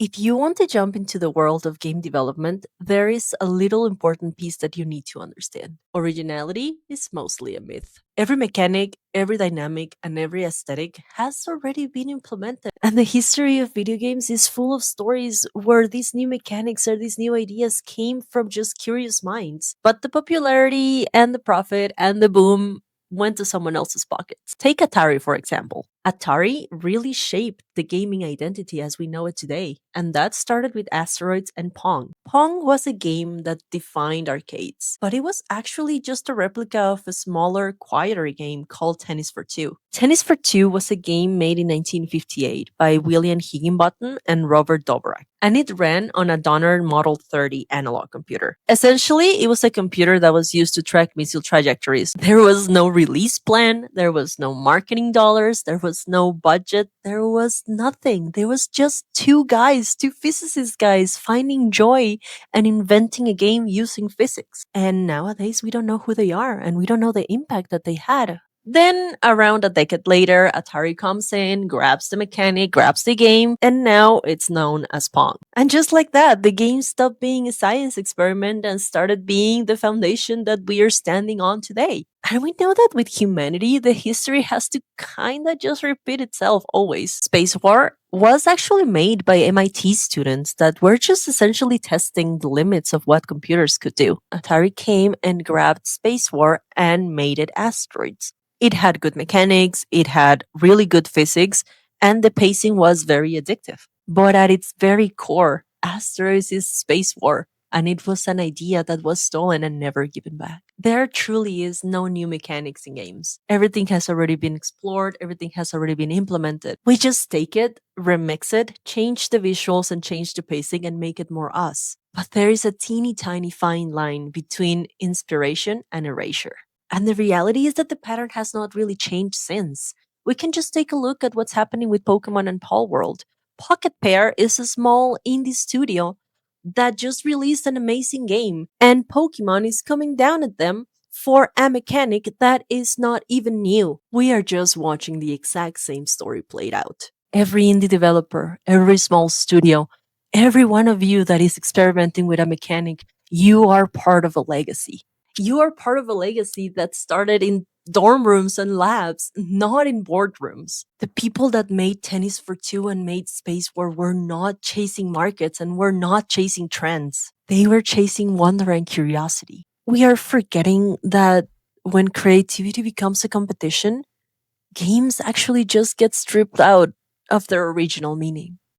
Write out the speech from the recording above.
If you want to jump into the world of game development, there is a little important piece that you need to understand. Originality is mostly a myth. Every mechanic, every dynamic, and every aesthetic has already been implemented. And the history of video games is full of stories where these new mechanics or these new ideas came from just curious minds. But the popularity and the profit and the boom went to someone else's pockets. Take Atari, for example. Atari really shaped the gaming identity as we know it today, and that started with Asteroids and Pong. Pong was a game that defined arcades, but it was actually just a replica of a smaller, quieter game called Tennis for Two. Tennis for Two was a game made in 1958 by William Higginbottom and Robert Dobrak, and it ran on a Donner Model 30 analog computer. Essentially, it was a computer that was used to track missile trajectories. There was no release plan, there was no marketing dollars, there was no budget, there was nothing. There was just two guys, two physicist guys, finding joy and inventing a game using physics. And nowadays, we don't know who they are and we don't know the impact that they had. Then, around a decade later, Atari comes in, grabs the mechanic, grabs the game, and now it's known as Pong. And just like that, the game stopped being a science experiment and started being the foundation that we are standing on today. And we know that with humanity, the history has to kinda just repeat itself always. SpaceWar was actually made by MIT students that were just essentially testing the limits of what computers could do. Atari came and grabbed SpaceWar and made it Asteroids. It had good mechanics, it had really good physics, and the pacing was very addictive. But at its very core, Asteroids is space war, and it was an idea that was stolen and never given back. There truly is no new mechanics in games. Everything has already been explored, everything has already been implemented. We just take it, remix it, change the visuals and change the pacing and make it more us. But there is a teeny tiny fine line between inspiration and erasure. And the reality is that the pattern has not really changed since. We can just take a look at what's happening with Pokemon and Palworld. Pocket Pair is a small indie studio that just released an amazing game, and Pokemon is coming down at them for a mechanic that is not even new. We are just watching the exact same story played out. Every indie developer, every small studio, every one of you that is experimenting with a mechanic, you are part of a legacy. You are part of a legacy that started in dorm rooms and labs, not in boardrooms. The people that made Tennis for Two and made SpaceWar were not chasing markets and were not chasing trends. They were chasing wonder and curiosity. We are forgetting that when creativity becomes a competition, games actually just get stripped out of their original meaning.